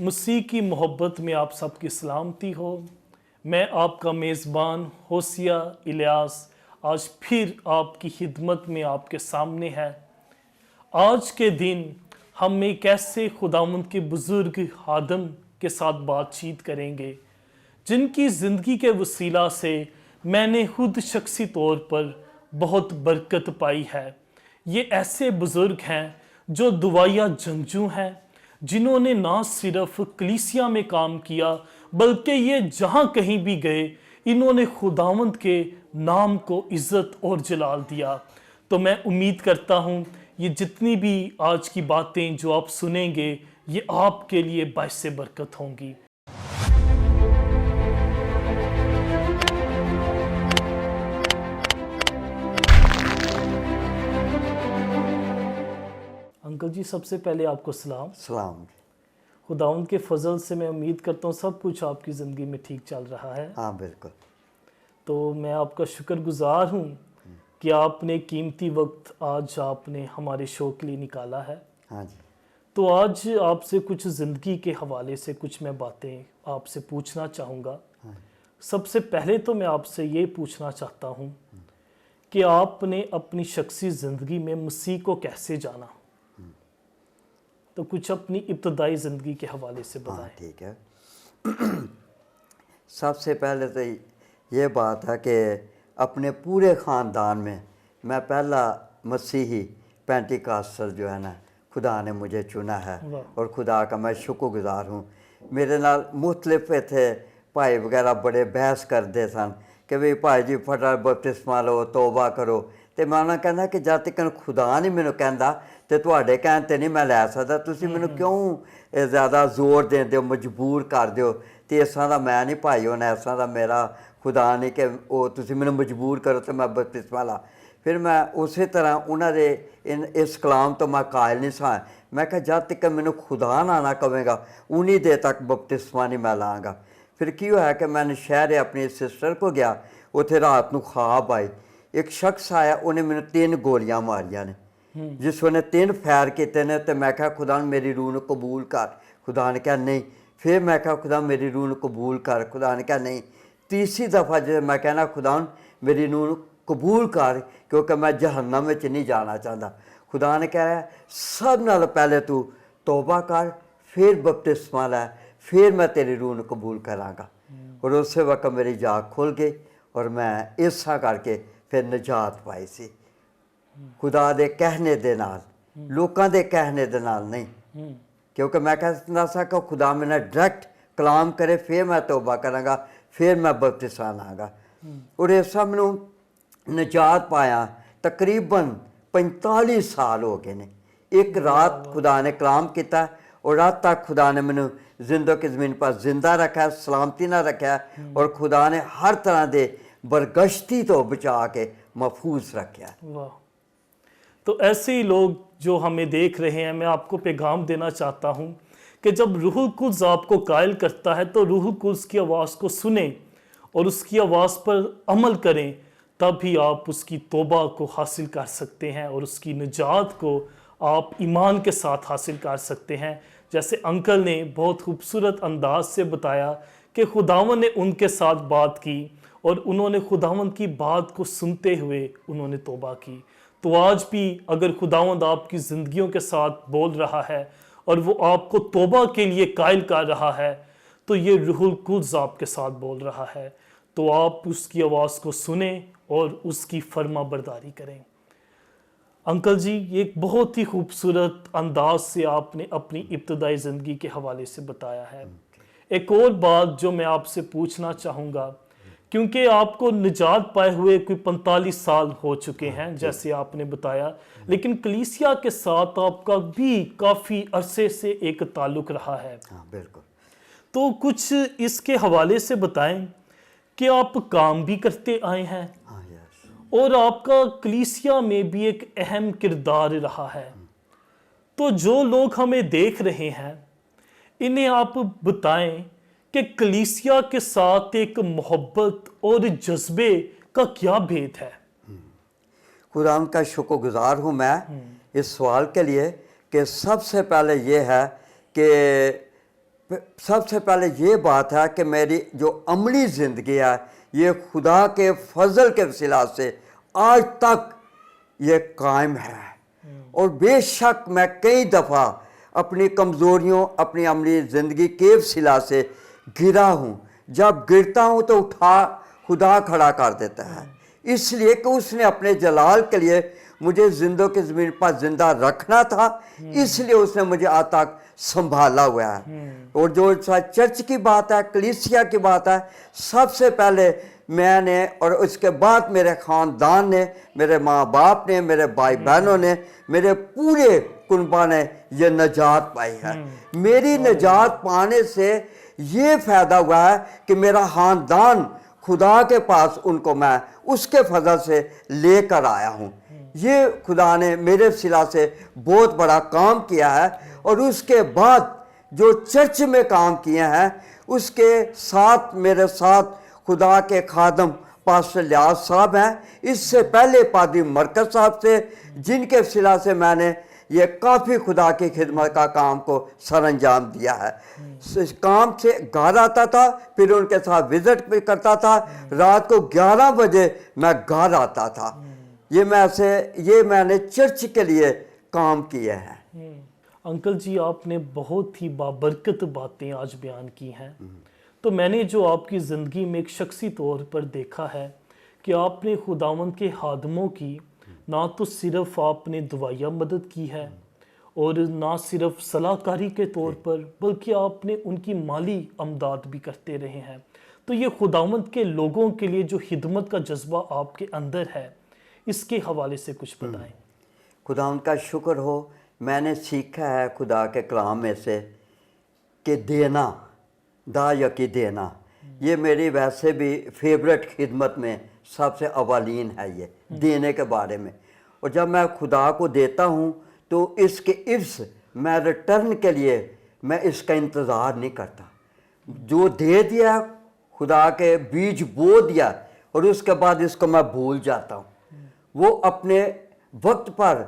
مسیح کی محبت میں آپ سب کی سلامتی ہو۔ میں آپ کا میزبان ہوسیہ الیاس آج پھر آپ کی خدمت میں آپ کے سامنے ہے۔ آج کے دن ہم ایک ایسے خداوند کے بزرگ خادم کے ساتھ بات چیت کریں گے جن کی زندگی کے وسیلہ سے میں نے خود شخصی طور پر بہت برکت پائی ہے۔ یہ ایسے بزرگ ہیں جو دعائیا جنگجو ہیں، جنہوں نے نہ صرف کلیسیا میں کام کیا بلکہ یہ جہاں کہیں بھی گئے انہوں نے خداوند کے نام کو عزت اور جلال دیا۔ تو میں امید کرتا ہوں یہ جتنی بھی آج کی باتیں جو آپ سنیں گے یہ آپ کے لیے باعث برکت ہوں گی۔ انکل جی، سب سے پہلے آپ کو سلام۔ خداوند کے فضل سے میں امید کرتا ہوں سب کچھ آپ کی زندگی میں ٹھیک چل رہا ہے۔ ہاں بالکل۔ تو میں آپ کا شکر گزار ہوں کہ آپ نے قیمتی وقت آج آپ نے ہمارے شو کے لیے نکالا ہے۔ ہاں جی۔ تو آج آپ سے کچھ زندگی کے حوالے سے کچھ میں باتیں آپ سے پوچھنا چاہوں گا۔ سب سے پہلے تو میں آپ سے یہ پوچھنا چاہتا ہوں کہ آپ نے اپنی شخصی زندگی میں مسیح کو کیسے جانا؟ تو کچھ اپنی ابتدائی زندگی کے حوالے سے بتائیں۔ ٹھیک ہے۔ سب سے پہلے تو یہ بات ہے کہ اپنے پورے خاندان میں پہلا مسیحی پینٹیکاسٹل جو ہے نا خدا نے مجھے چنا ہے، اور خدا کا میں شکر گزار ہوں۔ میرے نال مختلف تھے بھائی وغیرہ بڑے بحث کرتے سن کہ بھئی بھائی جی فٹا بپتسمہ لو، توبہ کرو، تو میں انہوں نے کہنا کہ جب تک خدا نہیں مینوں کہندا تے تواڈے کہن تے نہیں میں لے سکدا، تسی مینوں کیوں زیادہ زور دیندے ہو، مجبور کر دیو، تے اس طرح دا میں نہیں بھائی ہونا، اس طرح دا میرا خدا نہیں کہ وہ تسی مینوں مجبور کرو تو میں بپتسمہ لا۔ پھر میں اسی طرح انہوں دے اس کلام تو میں قائل نہیں سا، میں کہا جب تک مینوں خدا نہ کہے گا انہی دیر تک بپتسمہ نہیں میں لاں گا۔ پھر کی ہوا کہ میں نے شہر اپنی سسٹر کو گیا، اتنے رات نو خواب آئی، ایک شخص آیا انہیں مینوں 3 گولیاں ماریاں نے، جس نے 3 فائر کیتے نے، تو میں کہا خدا میری روح کو قبول کر، خدا نے کہا نہیں۔ پھر میں کہا خدا میری روح کو قبول کر، خدا نے کہا نہیں۔ تیسری دفعہ جب میں کہنا خدا میری روح قبول کر کیونکہ میں جہنم میں نہیں جانا چاہتا، خدا نے کہا سب نال پہلے تو توبہ کر، پھر بپتسمہ لے، پھر میں تیری روح قبول کراں گا۔ اور اسی وقت میری جاگ کھل گئی اور میں اس طرح کر کے پھر نجات پائی سی، خدا دے کہنے دے نال، لوکاں دے کہنے دے نال نہیں، کیونکہ میں کہنا سا کہ خدا میں نے ڈائریکٹ کلام کرے پھر میں توبہ کراں گا، پھر میں بپتسمہ لاں گا۔ اور اس طرح میں نجات پایا تقریباً 45 سال ہو گئے نے۔ ایک رات خدا نے کلام کیتا اور رات تک خدا نے مینوں زندوں کی زمین پر زندہ رکھا، سلامتی نہ رکھا، اور خدا نے ہر طرح دے برگشتی تو بچا کے محفوظ رکھا۔ واہ! تو ایسے ہی لوگ جو ہمیں دیکھ رہے ہیں، میں آپ کو پیغام دینا چاہتا ہوں کہ جب روح القدس آپ کو قائل کرتا ہے تو روح القدس کی آواز کو سنیں اور اس کی آواز پر عمل کریں، تب ہی آپ اس کی توبہ کو حاصل کر سکتے ہیں اور اس کی نجات کو آپ ایمان کے ساتھ حاصل کر سکتے ہیں۔ جیسے انکل نے بہت خوبصورت انداز سے بتایا کہ خداوند نے ان کے ساتھ بات کی اور انہوں نے خداوند کی بات کو سنتے ہوئے انہوں نے توبہ کی۔ تو آج بھی اگر خداوند آپ کی زندگیوں کے ساتھ بول رہا ہے اور وہ آپ کو توبہ کے لیے قائل کر رہا ہے تو یہ روح القدس آپ کے ساتھ بول رہا ہے، تو آپ اس کی آواز کو سنیں اور اس کی فرما برداری کریں۔ انکل جی، یہ ایک بہت ہی خوبصورت انداز سے آپ نے اپنی ابتدائی زندگی کے حوالے سے بتایا ہے۔ ایک اور بات جو میں آپ سے پوچھنا چاہوں گا، کیونکہ آپ کو نجات پائے ہوئے کوئی 45 سال ہو چکے ہیں جیسے آپ نے بتایا، لیکن کلیسیا کے ساتھ آپ کا بھی کافی عرصے سے ایک تعلق رہا ہے۔ بالکل۔ تو کچھ اس کے حوالے سے بتائیں کہ آپ کام بھی کرتے آئے ہیں اور آپ کا کلیسیا میں بھی ایک اہم کردار رہا ہے۔ تو جو لوگ ہمیں دیکھ رہے ہیں انہیں آپ بتائیں کہ کلیسیا کے ساتھ ایک محبت اور جذبے کا کیا بھید ہے؟ خدا کا شکر گزار ہوں میں اس سوال کے لیے کہ سب سے پہلے یہ ہے کہ سب سے پہلے یہ بات ہے کہ میری جو عملی زندگی ہے یہ خدا کے فضل کے وسیلہ سے آج تک یہ قائم ہے، اور بے شک میں کئی دفعہ اپنی کمزوریوں، اپنی عملی زندگی کے وسیلہ سے گرا ہوں، جب گرتا ہوں تو اٹھا خدا کھڑا کر دیتا ہے، اس لیے کہ اس نے اپنے جلال کے لیے مجھے زندوں کی زمین پر زندہ رکھنا تھا، اس لیے اس نے مجھے آج تک سنبھالا ہوا ہے۔ اور جو چرچ کی بات ہے، کلیسیا کی بات ہے، سب سے پہلے میں نے اور اس کے بعد میرے خاندان نے، میرے ماں باپ نے، میرے بھائی بہنوں نے، میرے پورے کنبہ نے یہ نجات پائی ہے۔ میری نجات پانے سے یہ فائدہ ہوا ہے کہ میرا خاندان خدا کے پاس ان کو میں اس کے فضل سے لے کر آیا ہوں۔ یہ خدا نے میرے وسیلہ سے بہت بڑا کام کیا ہے، اور اس کے بعد جو چرچ میں کام کیے ہیں اس کے ساتھ میرے ساتھ خدا کے خادم پاسٹر لیاز صاحب ہیں، اس سے پہلے پادری مرکز صاحب سے، جن کے وسیلہ سے میں نے یہ کافی خدا کی خدمت کا کام کو سر انجام دیا ہے۔ اس کام سے گھر آتا تھا، پھر ان کے ساتھ وزٹ بھی کرتا تھا، رات کو 11 بجے میں گھر آتا تھا۔ یہ میں نے چرچ کے لیے کام کیے ہیں۔ انکل جی، آپ نے بہت ہی بابرکت باتیں آج بیان کی ہیں، تو میں نے جو آپ کی زندگی میں ایک شخصی طور پر دیکھا ہے کہ آپ نے خداوند کے خادموں کی نہ تو صرف آپ نے دعائیہ مدد کی ہے اور نہ صرف صلاح کاری کے طور پر، بلکہ آپ نے ان کی مالی امداد بھی کرتے رہے ہیں۔ تو یہ خداوند کے لوگوں کے لیے جو خدمت کا جذبہ آپ کے اندر ہے، اس کے حوالے سے کچھ بتائیں۔ خداوند کا شکر ہو، میں نے سیکھا ہے خدا کے کلام میں سے کہ دینا، دا یکی دینا، یہ میری ویسے بھی فیورٹ خدمت میں سب سے اولین ہے، یہ دینے کے بارے میں۔ اور جب میں خدا کو دیتا ہوں تو اس کے عوض میں ریٹرن کے لیے میں اس کا انتظار نہیں کرتا۔ جو دے دیا، خدا کے بیج بو دیا، اور اس کے بعد اس کو میں بھول جاتا ہوں۔ وہ اپنے وقت پر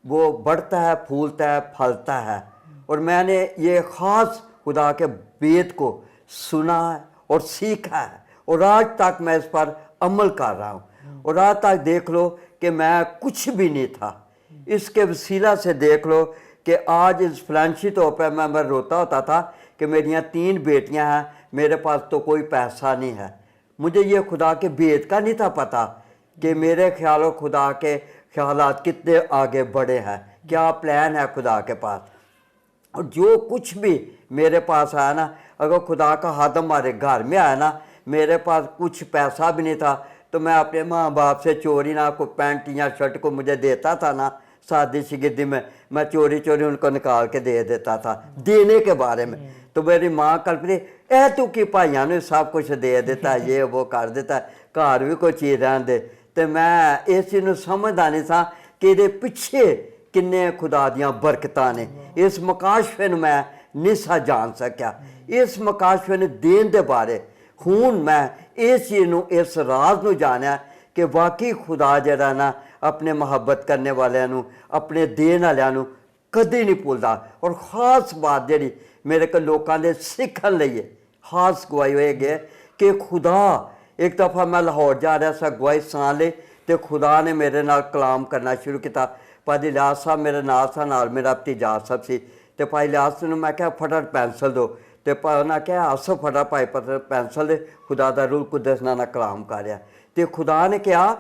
وہ بڑھتا ہے، پھولتا ہے، پھلتا ہے، اور میں نے یہ خاص خدا کے بیت کو سنا ہے اور سیکھا ہے، اور آج تک میں اس پر عمل کر رہا ہوں۔ اور آج تک دیکھ لو کہ میں کچھ بھی نہیں تھا، اس کے وسیلہ سے دیکھ لو کہ آج اس فلانشی طور پہ میں روتا ہوتا تھا کہ میری 3 بیٹیاں ہیں، میرے پاس تو کوئی پیسہ نہیں ہے۔ مجھے یہ خدا کے بیت کا نہیں تھا پتہ کہ میرے خیال و خدا کے خیالات کتنے آگے بڑھے ہیں، کیا پلان ہے خدا کے پاس۔ اور جو کچھ بھی میرے پاس آیا نا، اگر خدا کا خادم ہمارے گھر میں آیا نا، میرے پاس کچھ پیسہ بھی نہیں تھا تو میں اپنے ماں باپ سے چوری نہ، کوئی پینٹ یا شرٹ کو مجھے دیتا تھا نا شادی شگردی میں چوری ان کو نکال کے دے دیتا تھا دینے کے بارے میں۔ تو میری ماں کلپتی، تو کی بھائیاں نے سب کچھ دے دیتا ہے، یہ وہ کر دیتا ہے، گھر بھی کوئی چیز رہن دے۔ تو میں اس چیز سمجھدا نہیں تھا کہ یہ پیچھے کنے خدا دیاں برکتاں نے۔ اس مکاشفے میں نہیں سا جان سکیا، اس مکاشفے نے دین دے بارے خون میں اس چیز اس راز نو جانا کہ واقعی خدا جڑا نا اپنے محبت کرنے والے نو، اپنے دین والے نو کدی نہیں بھولدا۔ اور خاص بات جڑی میرے کو لوکاں دے سیکھن لئی خاص گواہی ہوئے گئے کہ خدا، ایک دفعہ میں لاہور جا رہا سا گواہی سان لے، تو خدا نے میرے نال کلام کرنا شروع کیتا۔ پادری لیاز صاحب میرے نال سا، نال میرا بھتیجا صاحب سی، تو پادری لیاز نے میں کہا فٹافٹ پینسل دو، تو انہیں کہا آسو فٹافٹ پائی پینسل دے، خدا دا روح قدس نال کلام کر رہا۔ تو خدا نے کہا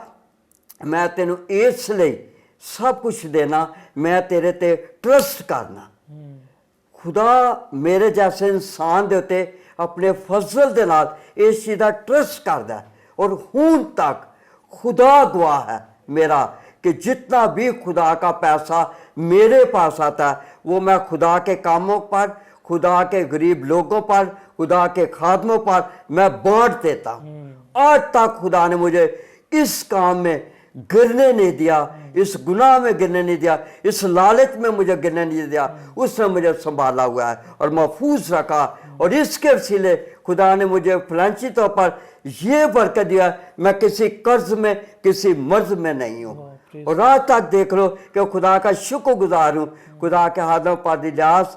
میں تینوں اس لیے سب کچھ دینا، میں تیرے تے ٹرسٹ کرنا۔ خدا میرے جیسے انسان دے ہوتے اپنے فضل دے نال اس چیز کا ٹرسٹ کردا ہے، اور ہون تک خدا گواہ ہے میرا کہ جتنا بھی خدا کا پیسہ میرے پاس آتا ہے وہ میں خدا کے کاموں پر، خدا کے غریب لوگوں پر، خدا کے خادموں پر میں بانٹ دیتا ہوں۔ آج تک خدا نے مجھے اس کام میں گرنے نہیں دیا، اس گناہ میں گرنے نہیں دیا، اس لالچ میں مجھے گرنے نہیں دیا۔ اس نے مجھے سنبھالا ہوا ہے اور محفوظ رکھا، اور اس کے وسیلے خدا نے مجھے فلانچی طور پر یہ برکت دیا، میں کسی قرض میں، کسی مرض میں نہیں ہوں۔ اور آج تک دیکھ لو کہ خدا کا شکر گزار ہوں۔ خدا کے خادم پادری لیاز